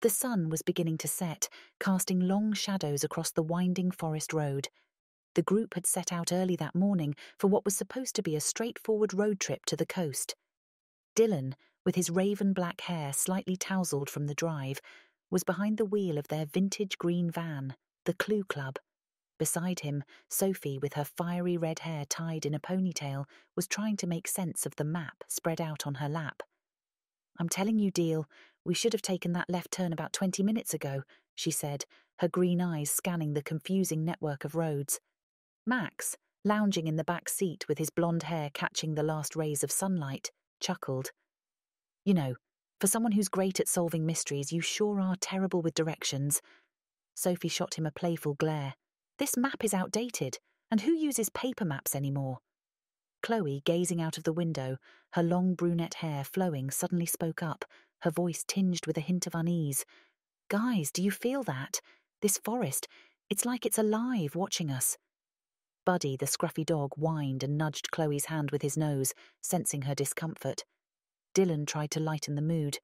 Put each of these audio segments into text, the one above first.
The sun was beginning to set, casting long shadows across the winding forest road. The group had set out early that morning for what was supposed to be a straightforward road trip to the coast. Dylan, with his raven black hair slightly tousled from the drive, was behind the wheel of their vintage green van, the Clue Club. Beside him, Sophie, with her fiery red hair tied in a ponytail, was trying to make sense of the map spread out on her lap. "I'm telling you, Deal, we should have taken that left turn about 20 minutes ago," she said, her green eyes scanning the confusing network of roads. Max, lounging in the back seat with his blonde hair catching the last rays of sunlight, chuckled. "You know, for someone who's great at solving mysteries, you sure are terrible with directions." Sophie shot him a playful glare. "This map is outdated, and who uses paper maps anymore?" Chloe, gazing out of the window, her long brunette hair flowing, suddenly spoke up, her voice tinged with a hint of unease. "Guys, do you feel that? This forest, it's like it's alive, watching us." Buddy, the scruffy dog, whined and nudged Chloe's hand with his nose, sensing her discomfort. Dylan tried to lighten the mood.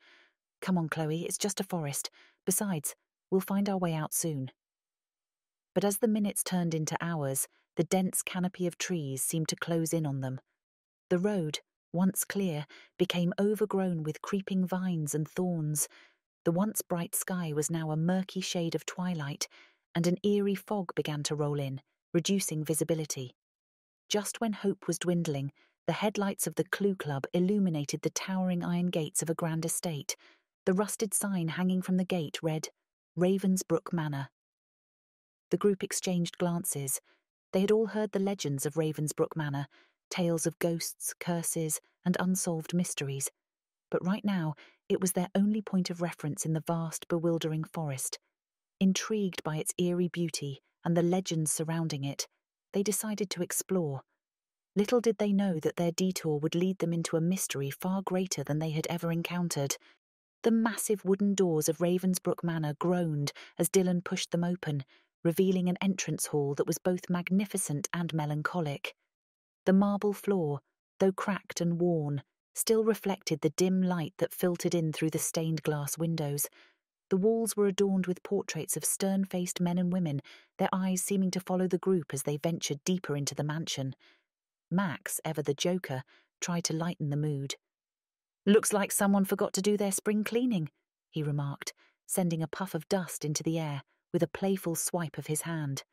"Come on, Chloe, it's just a forest. Besides, we'll find our way out soon." But as the minutes turned into hours, the dense canopy of trees seemed to close in on them. The road, once clear, became overgrown with creeping vines and thorns. The once bright sky was now a murky shade of twilight, and an eerie fog began to roll in, reducing visibility. Just when hope was dwindling, the headlights of the Clue Club illuminated the towering iron gates of a grand estate. The rusted sign hanging from the gate read, "Ravensbrook Manor." The group exchanged glances. They had all heard the legends of Ravensbrook Manor, tales of ghosts, curses, and unsolved mysteries. But right now, it was their only point of reference in the vast, bewildering forest. Intrigued by its eerie beauty and the legends surrounding it, they decided to explore. Little did they know that their detour would lead them into a mystery far greater than they had ever encountered. The massive wooden doors of Ravensbrook Manor groaned as Dylan pushed them open, revealing an entrance hall that was both magnificent and melancholic. The marble floor, though cracked and worn, still reflected the dim light that filtered in through the stained glass windows. The walls were adorned with portraits of stern-faced men and women, their eyes seeming to follow the group as they ventured deeper into the mansion. Max, ever the joker, tried to lighten the mood. "Looks like someone forgot to do their spring cleaning," he remarked, sending a puff of dust into the air with a playful swipe of his hand.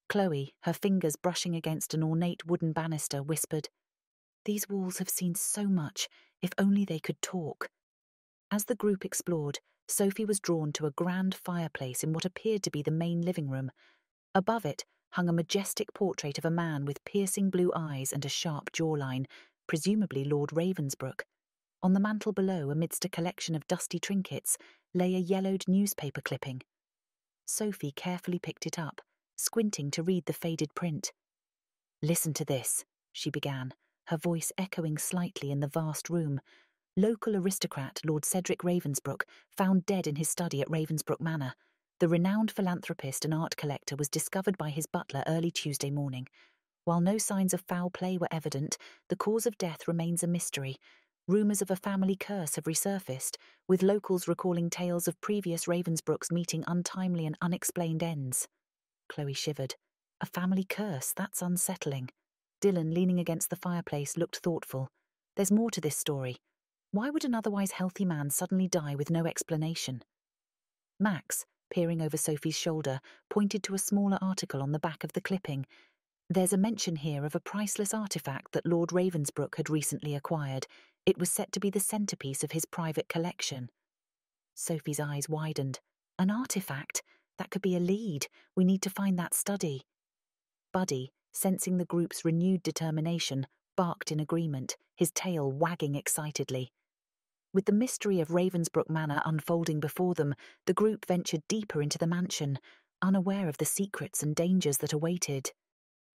Chloe, her fingers brushing against an ornate wooden banister, whispered, "These walls have seen so much, if only they could talk." As the group explored, Sophie was drawn to a grand fireplace in what appeared to be the main living room. Above it hung a majestic portrait of a man with piercing blue eyes and a sharp jawline, presumably Lord Ravensbrook. On the mantel below, amidst a collection of dusty trinkets, lay a yellowed newspaper clipping. Sophie carefully picked it up, squinting to read the faded print. "Listen to this," she began, her voice echoing slightly in the vast room. "Local aristocrat Lord Cedric Ravensbrook found dead in his study at Ravensbrook Manor. The renowned philanthropist and art collector was discovered by his butler early Tuesday morning. While no signs of foul play were evident, the cause of death remains a mystery. Rumours of a family curse have resurfaced, with locals recalling tales of previous Ravensbrooks meeting untimely and unexplained ends." Chloe shivered. "A family curse? That's unsettling." Dylan, leaning against the fireplace, looked thoughtful. "There's more to this story. Why would an otherwise healthy man suddenly die with no explanation?" Max, peering over Sophie's shoulder, pointed to a smaller article on the back of the clipping. "There's a mention here of a priceless artifact that Lord Ravensbrook had recently acquired. It was set to be the centerpiece of his private collection." Sophie's eyes widened. "An artifact? That could be a lead. We need to find that study." Buddy, sensing the group's renewed determination, barked in agreement, his tail wagging excitedly. With the mystery of Ravensbrook Manor unfolding before them, the group ventured deeper into the mansion, unaware of the secrets and dangers that awaited.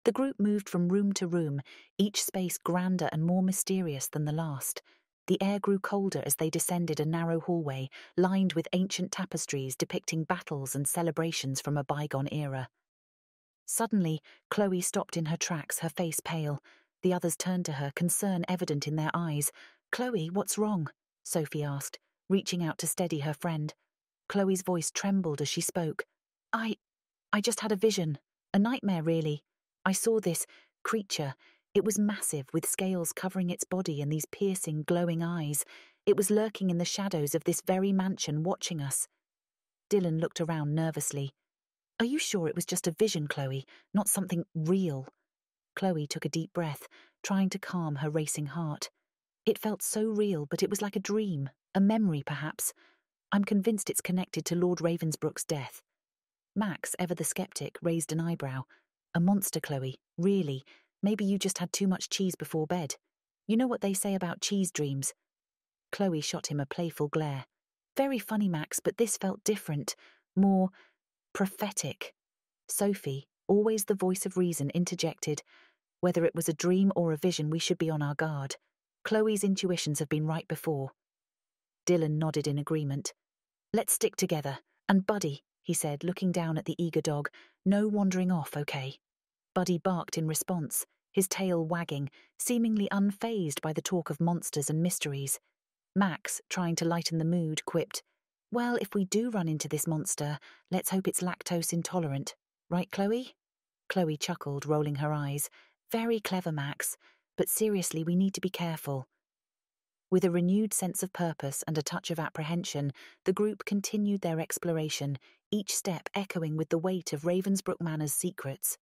The group moved from room to room, each space grander and more mysterious than the last. The air grew colder as they descended a narrow hallway, lined with ancient tapestries depicting battles and celebrations from a bygone era. Suddenly, Chloe stopped in her tracks, her face pale. The others turned to her, concern evident in their eyes. "Chloe, what's wrong?" Sophie asked, reaching out to steady her friend. Chloe's voice trembled as she spoke. I just had a vision. A nightmare, really. I saw this creature. It was massive, with scales covering its body and these piercing, glowing eyes. It was lurking in the shadows of this very mansion, watching us. Dylan looked around nervously. Are you sure it was just a vision, Chloe, not something real? Chloe took a deep breath, trying to calm her racing heart. It felt so real, but it was like a dream, a memory perhaps. I'm convinced it's connected to Lord Ravensbrook's death. Max, ever the skeptic, raised an eyebrow. A monster, Chloe, really. Maybe you just had too much cheese before bed. You know what they say about cheese dreams? Chloe shot him a playful glare. Very funny, Max, but this felt different, more prophetic. Sophie, always the voice of reason, interjected. Whether it was a dream or a vision, we should be on our guard. Chloe's intuitions have been right before. Dylan nodded in agreement. Let's stick together. And Buddy, he said, looking down at the eager dog, no wandering off, okay? Buddy barked in response, his tail wagging, seemingly unfazed by the talk of monsters and mysteries. Max, trying to lighten the mood, quipped, well, if we do run into this monster, let's hope it's lactose intolerant. Right, Chloe? Chloe chuckled, rolling her eyes. Very clever, Max. But seriously, we need to be careful. With a renewed sense of purpose and a touch of apprehension, the group continued their exploration, each step echoing with the weight of Ravensbrook Manor's secrets.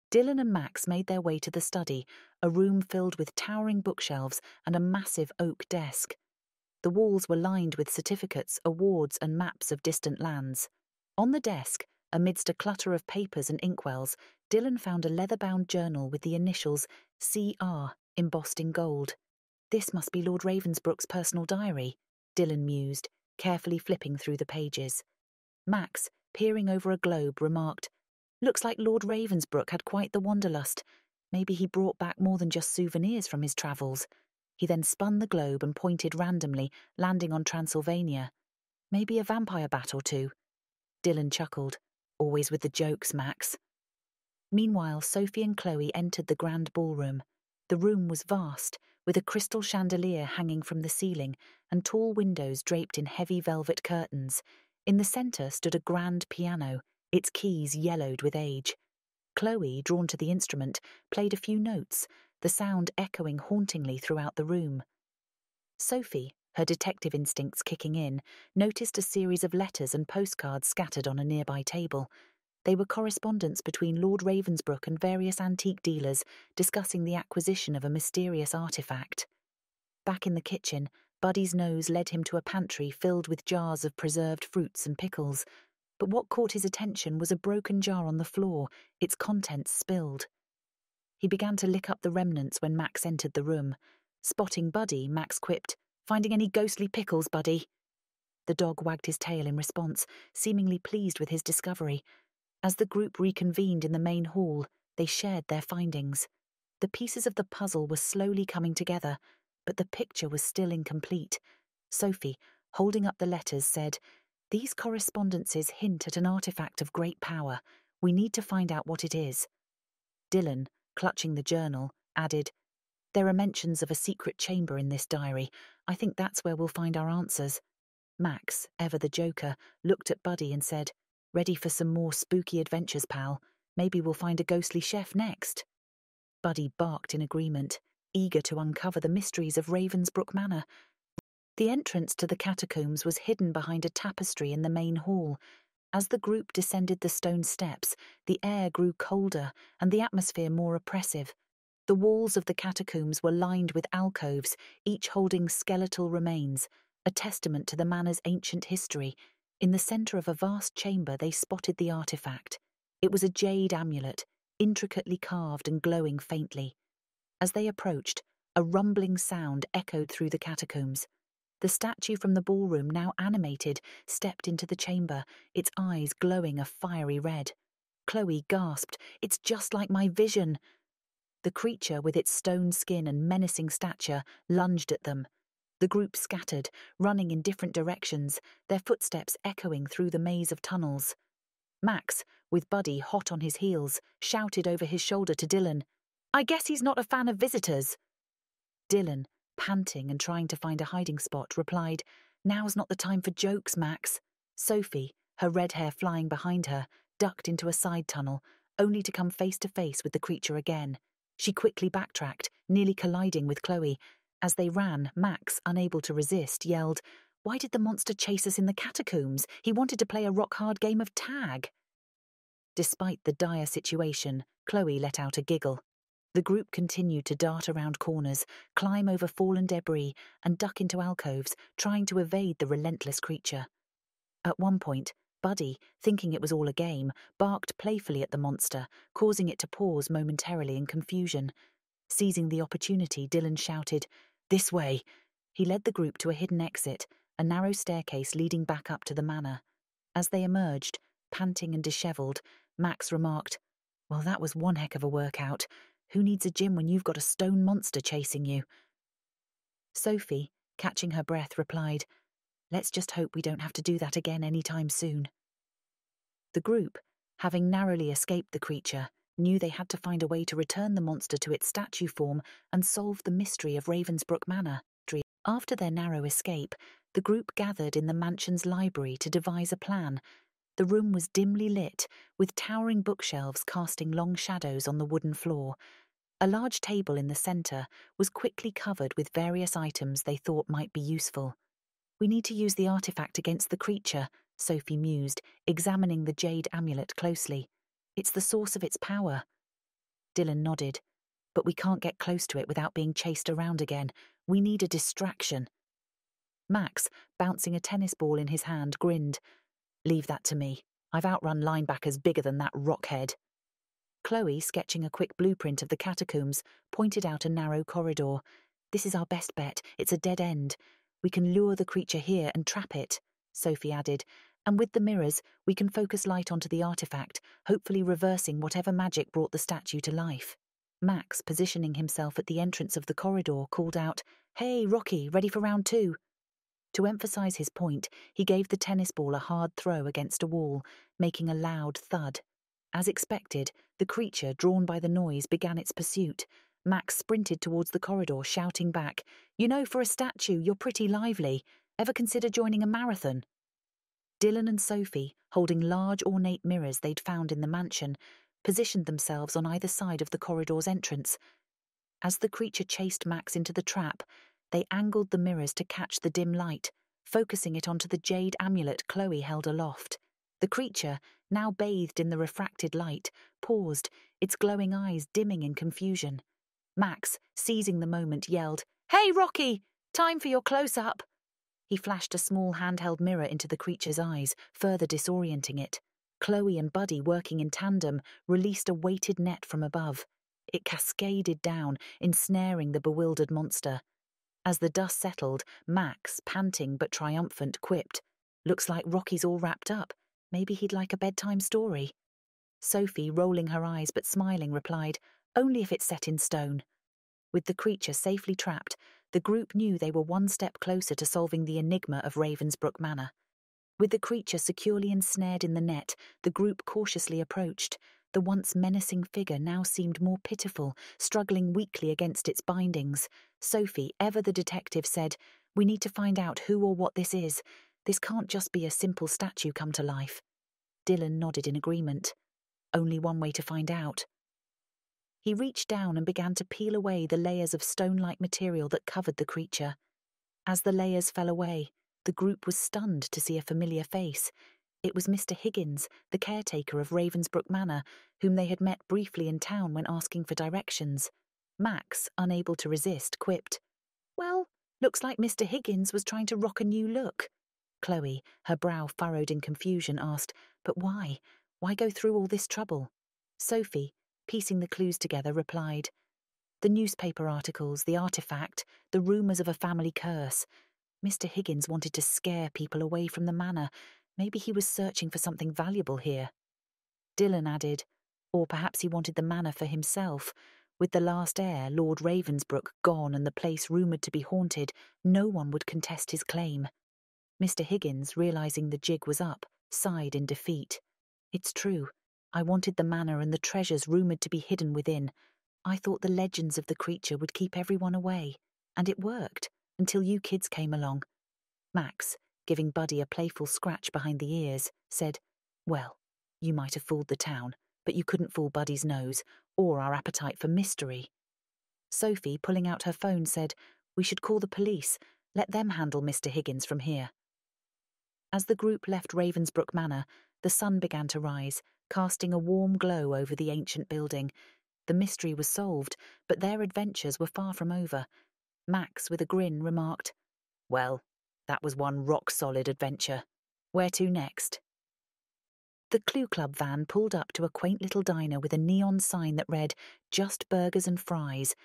Dylan and Max made their way to the study, a room filled with towering bookshelves and a massive oak desk. The walls were lined with certificates, awards, and maps of distant lands. On the desk, amidst a clutter of papers and inkwells, Dylan found a leather-bound journal with the initials CR embossed in gold. This must be Lord Ravensbrook's personal diary, Dylan mused, carefully flipping through the pages. Max, peering over a globe, remarked, looks like Lord Ravensbrook had quite the wanderlust. Maybe he brought back more than just souvenirs from his travels. He then spun the globe and pointed randomly, landing on Transylvania. Maybe a vampire bat or two. Dylan chuckled. Always with the jokes, Max. Meanwhile, Sophie and Chloe entered the grand ballroom. The room was vast, with a crystal chandelier hanging from the ceiling and tall windows draped in heavy velvet curtains. In the centre stood a grand piano, its keys yellowed with age. Chloe, drawn to the instrument, played a few notes, the sound echoing hauntingly throughout the room. Sophie, her detective instincts kicking in, noticed a series of letters and postcards scattered on a nearby table. They were correspondence between Lord Ravensbrook and various antique dealers discussing the acquisition of a mysterious artifact. Back in the kitchen, Buddy's nose led him to a pantry filled with jars of preserved fruits and pickles. But what caught his attention was a broken jar on the floor, its contents spilled. He began to lick up the remnants when Max entered the room. Spotting Buddy, Max quipped, "Finding any ghostly pickles, Buddy?" The dog wagged his tail in response, seemingly pleased with his discovery. As the group reconvened in the main hall, they shared their findings. The pieces of the puzzle were slowly coming together, but the picture was still incomplete. Sophie, holding up the letters, said, "These correspondences hint at an artifact of great power. We need to find out what it is." Dylan, clutching the journal, added, "There are mentions of a secret chamber in this diary. I think that's where we'll find our answers." Max, ever the joker, looked at Buddy and said, "Ready for some more spooky adventures, pal? Maybe we'll find a ghostly chef next." Buddy barked in agreement, eager to uncover the mysteries of Ravensbrook Manor. The entrance to the catacombs was hidden behind a tapestry in the main hall. As the group descended the stone steps, the air grew colder and the atmosphere more oppressive. The walls of the catacombs were lined with alcoves, each holding skeletal remains, a testament to the manor's ancient history. In the centre of a vast chamber, they spotted the artifact. It was a jade amulet, intricately carved and glowing faintly. As they approached, a rumbling sound echoed through the catacombs. The statue from the ballroom, now animated, stepped into the chamber, its eyes glowing a fiery red. Chloe gasped, "It's just like my vision!" The creature, with its stone skin and menacing stature, lunged at them. The group scattered, running in different directions, their footsteps echoing through the maze of tunnels. Max, with Buddy hot on his heels, shouted over his shoulder to Dylan, "I guess he's not a fan of visitors." Dylan, panting and trying to find a hiding spot, replied, "Now's not the time for jokes, Max." Sophie, her red hair flying behind her, ducked into a side tunnel, only to come face to face with the creature again. She quickly backtracked, nearly colliding with Chloe. As they ran, Max, unable to resist, yelled, "Why did the monster chase us in the catacombs? He wanted to play a rock-hard game of tag." Despite the dire situation, Chloe let out a giggle. The group continued to dart around corners, climb over fallen debris, and duck into alcoves, trying to evade the relentless creature. At one point, Buddy, thinking it was all a game, barked playfully at the monster, causing it to pause momentarily in confusion. Seizing the opportunity, Dylan shouted, "This way!" He led the group to a hidden exit, a narrow staircase leading back up to the manor. As they emerged, panting and dishevelled, Max remarked, "Well, that was one heck of a workout. Who needs a gym when you've got a stone monster chasing you?" Sophie, catching her breath, replied, "Let's just hope we don't have to do that again anytime soon." The group, having narrowly escaped the creature, knew they had to find a way to return the monster to its statue form and solve the mystery of Ravensbrook Manor. After their narrow escape, the group gathered in the mansion's library to devise a plan. The room was dimly lit, with towering bookshelves casting long shadows on the wooden floor. A large table in the centre was quickly covered with various items they thought might be useful. "We need to use the artifact against the creature," Sophie mused, examining the jade amulet closely. "It's the source of its power." Dylan nodded. "But we can't get close to it without being chased around again. We need a distraction." Max, bouncing a tennis ball in his hand, grinned. "Leave that to me. I've outrun linebackers bigger than that rockhead." Chloe, sketching a quick blueprint of the catacombs, pointed out a narrow corridor. "This is our best bet. It's a dead end. We can lure the creature here and trap it," Sophie added, "and with the mirrors, we can focus light onto the artifact, hopefully reversing whatever magic brought the statue to life." Max, positioning himself at the entrance of the corridor, called out, "Hey, Rocky, ready for round 2? To emphasize his point, he gave the tennis ball a hard throw against a wall, making a loud thud. As expected, the creature, drawn by the noise, began its pursuit. Max sprinted towards the corridor, shouting back, "You know, for a statue, you're pretty lively. Ever consider joining a marathon?" Dylan and Sophie, holding large ornate mirrors they'd found in the mansion, positioned themselves on either side of the corridor's entrance. As the creature chased Max into the trap, they angled the mirrors to catch the dim light, focusing it onto the jade amulet Chloe held aloft. The creature, now bathed in the refracted light, paused, its glowing eyes dimming in confusion. Max, seizing the moment, yelled, "Hey, Rocky! Time for your close-up!" He flashed a small handheld mirror into the creature's eyes, further disorienting it. Chloe and Buddy, working in tandem, released a weighted net from above. It cascaded down, ensnaring the bewildered monster. As the dust settled, Max, panting but triumphant, quipped, "Looks like Rocky's all wrapped up. Maybe he'd like a bedtime story." Sophie, rolling her eyes but smiling, replied, "Only if it's set in stone." With the creature safely trapped, the group knew they were one step closer to solving the enigma of Ravensbrook Manor. With the creature securely ensnared in the net, the group cautiously approached. The once menacing figure now seemed more pitiful, struggling weakly against its bindings. Sophie, ever the detective, said, "We need to find out who or what this is. This can't just be a simple statue come to life." Dylan nodded in agreement. Only one way to find out. He reached down and began to peel away the layers of stone-like material that covered the creature. As the layers fell away, the group was stunned to see a familiar face. It was Mr. Higgins, the caretaker of Ravensbrook Manor, whom they had met briefly in town when asking for directions. Max, unable to resist, quipped, "Well, looks like Mr. Higgins was trying to rock a new look." Chloe, her brow furrowed in confusion, asked, "But why? Why go through all this trouble?" Sophie, piecing the clues together, replied, "The newspaper articles, the artifact, the rumours of a family curse. Mr. Higgins wanted to scare people away from the manor. Maybe he was searching for something valuable here." Dylan added, "Or perhaps he wanted the manor for himself. With the last heir, Lord Ravensbrook, gone and the place rumoured to be haunted, no one would contest his claim." Mr. Higgins, realising the jig was up, sighed in defeat. "It's true. I wanted the manor and the treasures rumoured to be hidden within. I thought the legends of the creature would keep everyone away. And it worked, until you kids came along." Max, giving Buddy a playful scratch behind the ears, said, "Well, you might have fooled the town, but you couldn't fool Buddy's nose or our appetite for mystery." Sophie, pulling out her phone, said, "We should call the police. Let them handle Mr. Higgins from here." As the group left Ravensbrook Manor, the sun began to rise, casting a warm glow over the ancient building. The mystery was solved, but their adventures were far from over. Max, with a grin, remarked, "Well, that was one rock-solid adventure. Where to next?" The Clue Club van pulled up to a quaint little diner with a neon sign that read, "Just Burgers and Fries."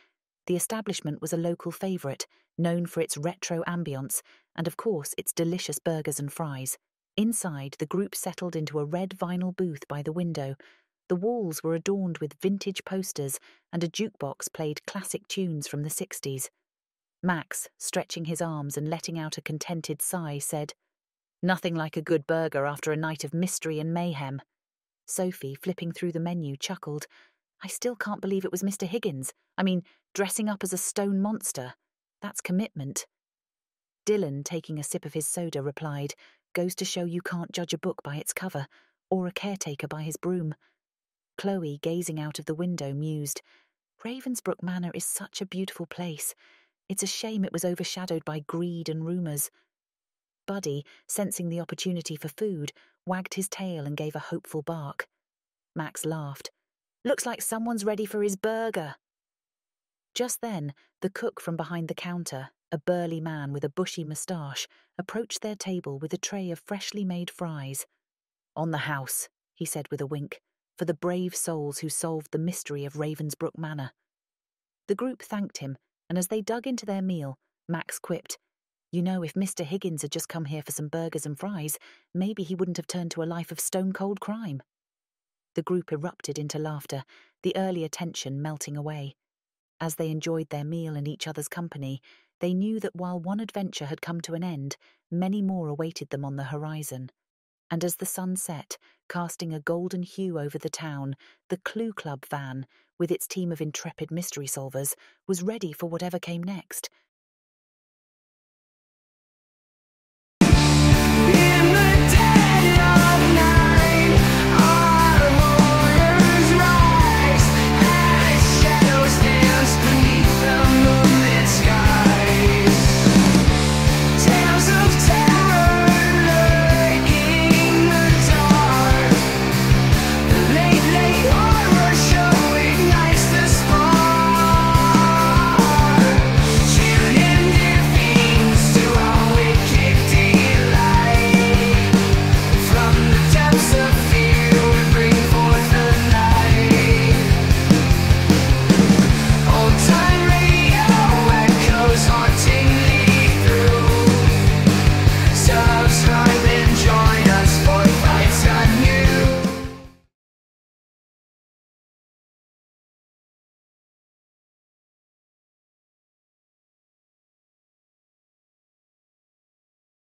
The establishment was a local favourite, known for its retro ambience and, of course, its delicious burgers and fries. Inside, the group settled into a red vinyl booth by the window. The walls were adorned with vintage posters and a jukebox played classic tunes from the 60s. Max, stretching his arms and letting out a contented sigh, said, "Nothing like a good burger after a night of mystery and mayhem." Sophie, flipping through the menu, chuckled, "I still can't believe it was Mr. Higgins. I mean, dressing up as a stone monster. That's commitment." Dylan, taking a sip of his soda, replied, "Goes to show you can't judge a book by its cover, or a caretaker by his broom." Chloe, gazing out of the window, mused, "Ravensbrook Manor is such a beautiful place. It's a shame it was overshadowed by greed and rumours." Buddy, sensing the opportunity for food, wagged his tail and gave a hopeful bark. Max laughed. "Looks like someone's ready for his burger." Just then, the cook from behind the counter, a burly man with a bushy moustache, approached their table with a tray of freshly made fries. "On the house," he said with a wink, "for the brave souls who solved the mystery of Ravensbrook Manor." The group thanked him, and as they dug into their meal, Max quipped, "You know, if Mr. Higgins had just come here for some burgers and fries, maybe he wouldn't have turned to a life of stone-cold crime." The group erupted into laughter, the earlier tension melting away. As they enjoyed their meal and each other's company, they knew that while one adventure had come to an end, many more awaited them on the horizon. And as the sun set, casting a golden hue over the town, the Clue Club van, with its team of intrepid mystery solvers, was ready for whatever came next,